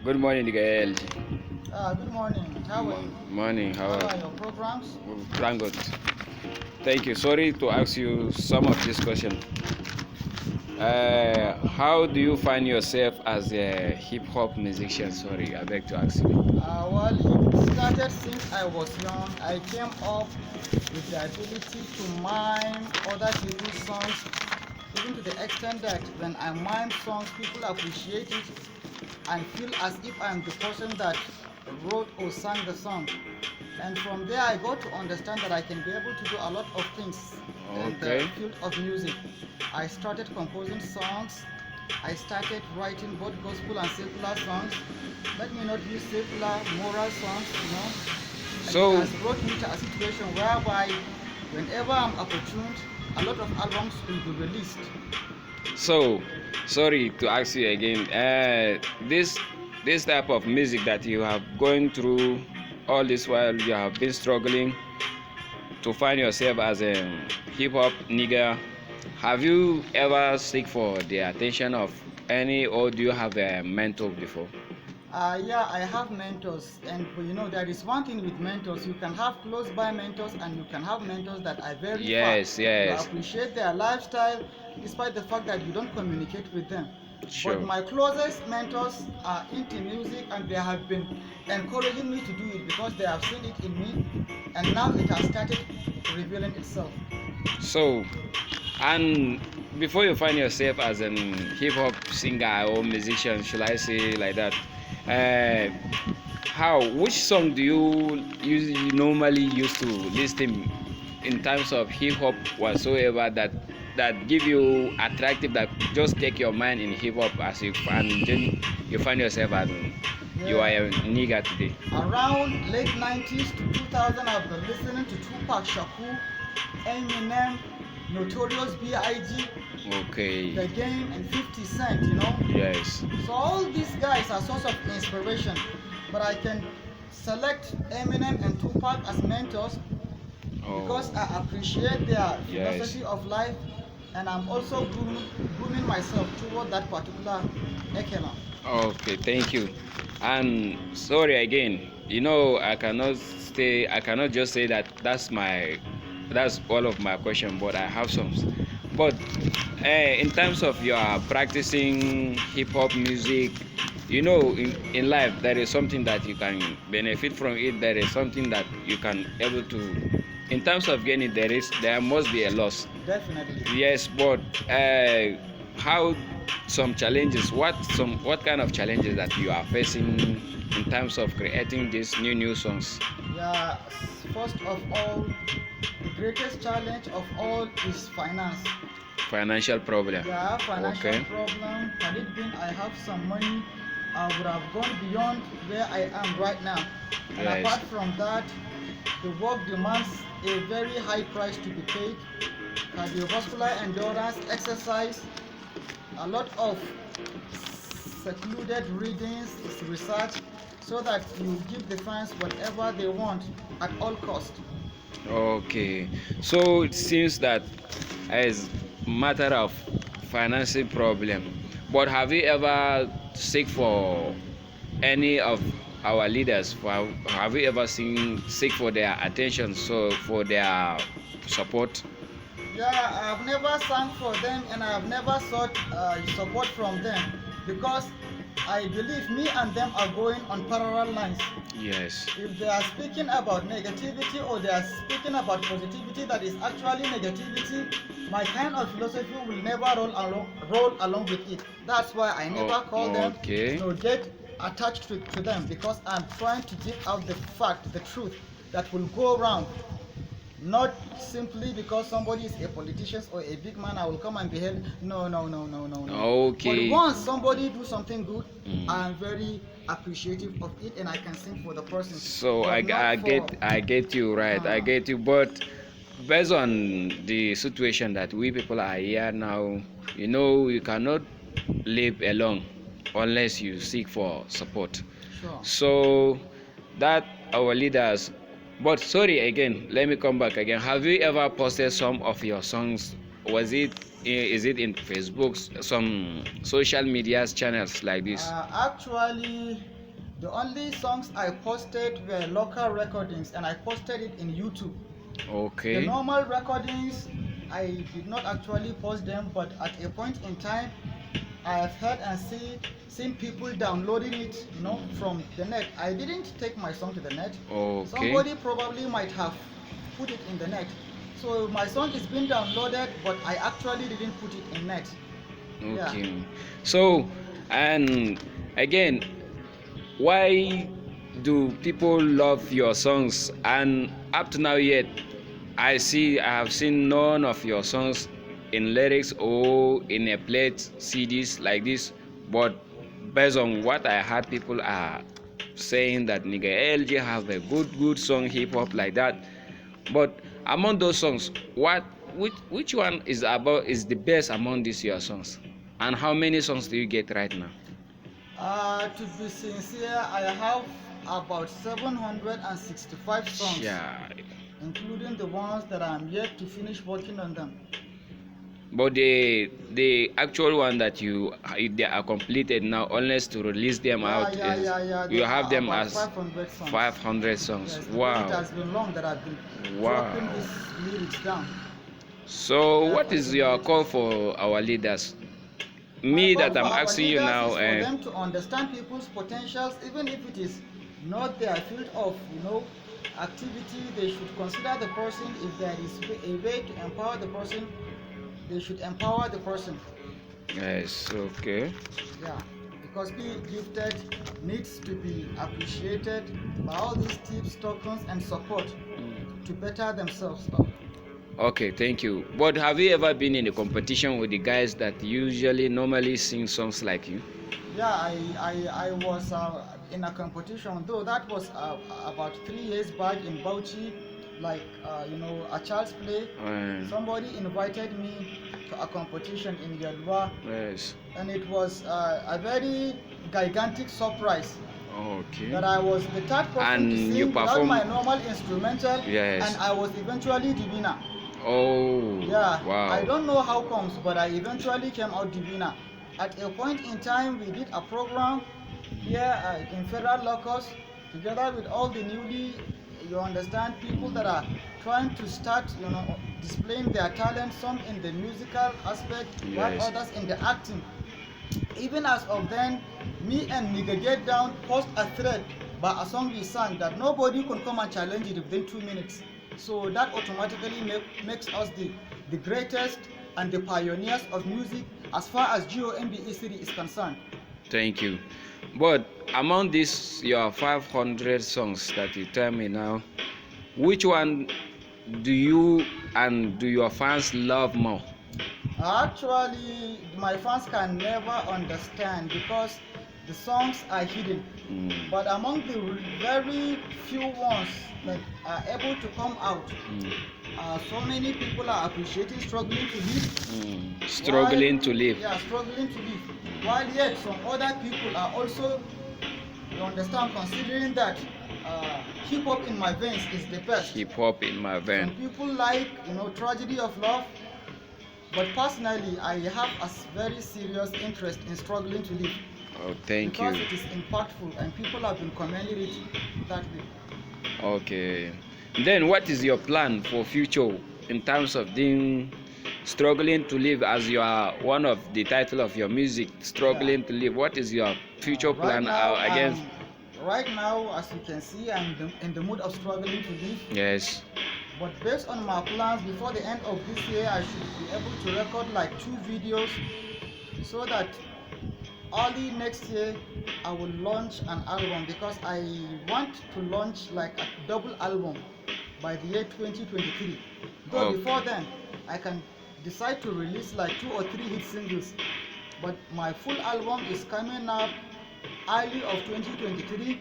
Good morning, Gael. Good morning. How are you? Morning, how How are are your programs? you? Thank God. Thank you. Sorry to ask you some of this question. How do you find yourself as a hip hop musician? Sorry, I beg to ask you. Well, it started since I was young. I came up with the ability to mime other people's songs, even to the extent that when I mime songs, people appreciate it and feel as if I'm the person that wrote or sang the song. And from there, I got to understand that I can be able to do a lot of things in the Okay. field of music. I started composing songs. I started writing both gospel and secular songs. Let me not use secular, moral songs. And it So, has brought me to a situation whereby whenever I'm opportune, a lot of albums will be released. so sorry to ask you again. This type of music that you have going through all this while you have been struggling to find yourself as a hip hop nigga. Have you ever seek for the attention of any, or do you have a mentor before? Yeah, I have mentors, and there is one thing with mentors. You can have close by mentors, and you can have mentors that are very far. Yes, You yes, appreciate their lifestyle, despite the fact that you don't communicate with them. But sure. my closest mentors are into music, and they have been encouraging me to do it because they have seen it in me, and now it has started revealing itself. So, and before you find yourself as an hip hop singer or musician, should I say like that? Uh, which song do you normally used to listen in terms of hip hop whatsoever that give you attractive, that just take your mind in hip hop as you find yourself as you are Yeah. a nigga today? Around late 90s to 2000, I've been listening to Tupac Shakur, Eminem, Notorious B.I.G., Okay. The Game, and 50 Cent. Yes. So all these guys are source of inspiration, but I can select Eminem and Tupac as mentors Oh. because I appreciate their Yes. philosophy of life, and I'm also grooming myself toward that particular echelon. Okay, thank you. And sorry again. I cannot just say that that's all of my question, but I have some. But in terms of your practicing hip hop music, in life there is something that you can benefit from it. There is something that you can able to. In terms of gaining, there must be a loss. Definitely. Yes, but how some challenges? What kind of challenges that you are facing in terms of creating these new songs? Yeah, first of all, the greatest challenge of all is finance. Financial problem. Yeah, financial Okay. problem. Had it been I have some money, I would have gone beyond where I am right now. And Yes. apart from that, the work demands a very high price to be paid. Cardiovascular endurance, exercise, a lot of secluded readings, research, so that you give the fans whatever they want at all cost. Okay. So it seems that as matter of financing problem. But have you ever seek for any of our leaders? Have you ever seen seek for their attention, so for their support? Yeah, I've never sang for them and I have never sought support from them because I believe me and them are going on parallel lines. Yes. If they are speaking about negativity or they are speaking about positivity that is actually negativity, my kind of philosophy will never roll along with it. That's why I Oh, never call them okay. nor get attached to them because I'm trying to give out the fact, the truth that will go around. Not simply because somebody is a politician or a big man, I will come and be held. No, no, no, no, no, no. But Okay. once somebody do something good, I Mm. am very appreciative of it and I can sing for the person. So But not for I get you right. I uh, get you. But based on the situation that we people are here now, you cannot live alone unless you seek for support. sure. So that our leaders. But sorry again, let me come back again. Have you ever posted some of your songs? Was it Is it in Facebook, some social media channels like this? Actually, the only songs I posted were local recordings, and I posted it in YouTube. The Okay. normal recordings, I did not actually post them, but at a point in time, I have heard and seen people downloading it, from the net. I didn't take my song to the net. Okay. Somebody probably might have put it in the net. So my song is being downloaded, but I actually didn't put it in net. Yeah. Okay. So, and again, why do people love your songs? And up to now yet, I have seen none of your songs in lyrics or in a plate CDs like this. But based on what I heard, people are saying that Nigga LG have a good song hip hop like that. But among those songs, which one is the best among these your songs? And how many songs do you get right now? To be sincere, I have about 765 songs, Yeah. including the ones that I'm yet to finish working on them. But the actual one that they are completed now, unless to release them out, is Yeah. you There have are them about as 500 songs. 500 songs. Yes, because it Wow. has been long that I've been dropping Wow. these lyrics down. So Yeah, what for is some your reason. call for our leaders? My Me call that for I'm our asking you leaders now, is for them to understand people's potentials, even if it is not their field of, activity. They should consider the person. If there is a way to empower the person, they should empower the person. yes, okay. Yeah, because being gifted needs to be appreciated by all these tips, tokens, and support to better themselves up. Okay, thank you. But have you ever been in a competition with the guys that usually normally sing songs like you? Yeah, I was in a competition, though that was about 3 years back in Bauchi, like, a child's play. Somebody invited me to a competition in Yalwa, Yes. and it was a very gigantic surprise Okay. that I was the third person to And you sing without my perform. normal instrumental, Yes. and I was eventually the winner. Oh, Yeah, I wow. don't know how comes, but I eventually came out the winner. At a point in time, we did a program here in Federal Locus together with all the newly, you understand, people that are trying to start, displaying their talent, some in the musical aspect, while Yes. others in the acting. Even as of then, me and Nigga Get Down post a thread by a song we sang that nobody could come and challenge it within 2 minutes. So that automatically makes us the greatest and the pioneers of music as far as GOMBE city is concerned. Thank you. But among these your 500 songs that you tell me now, which one do you and do your fans love more? Actually, my fans can never understand because the songs are hidden. But among the very few ones that are able to come out, so many people are appreciating struggling to live. Struggling to live. Yeah, struggling to live. While yet some other people are also, you understand, considering that hip hop in my veins is the best. Hip hop in my Some vein. people like, tragedy of love. But personally, I have a very serious interest in struggling to live Oh, thank because you. it is impactful and people have been commending it that way. Okay. Then what is your plan for future in terms of doing struggling to live, as you are one of the title of your music, struggling to live? What is your future Right plan now, against? right now, as you can see, I'm in the mood of struggling to live. Yes. But based on my plans, before the end of this year, I should be able to record like 2 videos so that early next year I will launch an album because I want to launch like a double album by the year 2023. Though Okay. before then, I can decide to release like 2 or 3 hit singles. But my full album is coming up early of 2023.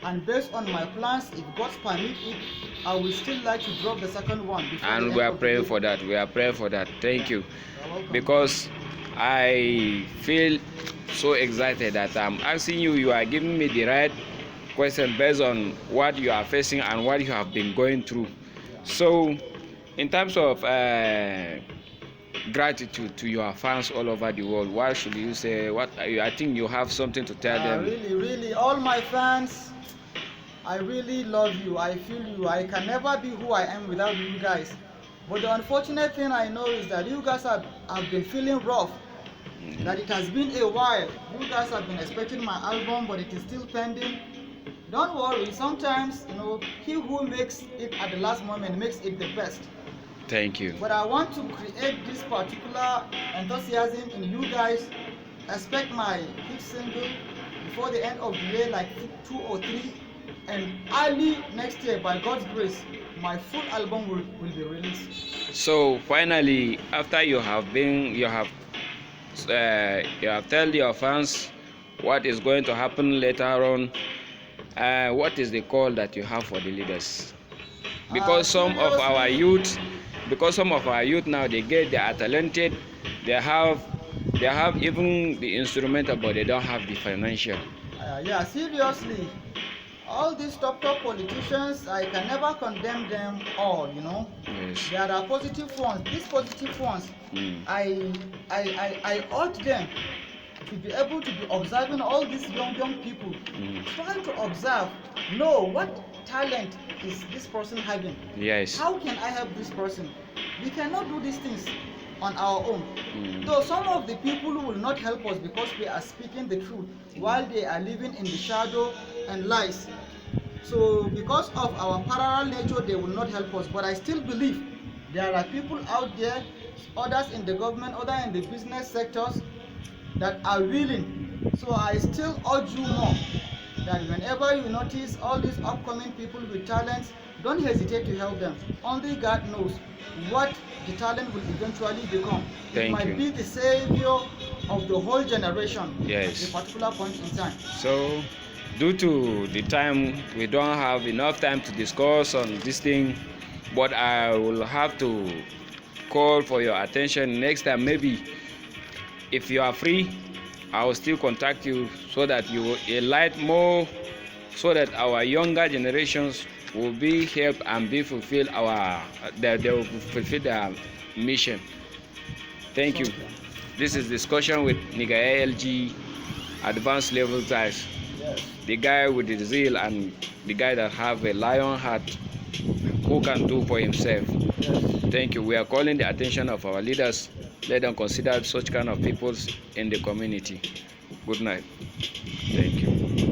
And based on my plans, if God permit it, I will still like to drop the second one before the And end we are of the praying year. for that. We are praying for that. Thank you. You're welcome. Because I feel so excited that I'm asking you. You are giving me the right question based on what you are facing and what you have been going through. So, in terms of gratitude to your fans all over the world, what should you say? What I think you have something to tell them. Really, really, all my fans, I really love you. I feel you. I can never be who I am without you guys. But the unfortunate thing I know is that you guys have been feeling rough. That it has been a while. You guys have been expecting my album, but it is still pending. Don't worry. Sometimes, he who makes it at the last moment makes it the best. Thank you. But I want to create this particular enthusiasm in you guys. Expect my hit single before the end of the year, like 2 or 3, and early next year, by God's grace, my full album will be released. So finally, after you have told your fans what is going to happen later on, what is the call that you have for the leaders? Because some of our youth now, they are talented, they have even the instrumental, but they don't have the financial. Yeah, seriously, all these top politicians, I can never condemn them all. Yes. There are positive ones. These positive ones, I urge them to be able to be observing all these young people. Try to observe, know what talent is this person having. Yes. How can I help this person? We cannot do these things on our own. Though some of the people will not help us because we are speaking the truth while they are living in the shadow and lies. So because of our parallel nature, they will not help us. But I still believe there are people out there, others in the government, others in the business sectors, that are willing. So I still urge you more that whenever you notice all these upcoming people with talents, don't hesitate to help them. Only God knows what the talent will eventually become. It might be the savior of the whole generation. Yes. At a particular point in time. So, due to the time, we don't have enough time to discuss on this thing, but I will have to call for your attention next time. Maybe if you are free, I will still contact you so that you will enlighten more, so that our younger generations will be helped and be fulfilled they will fulfill their mission. Thank you. This is discussion with Nigga ALG, advanced level guys. Yes. The guy with the zeal and the guy that have a lion heart, who can do for himself. Yes. Thank you. We are calling the attention of our leaders. Let them consider such kind of people in the community. Good night. Thank you.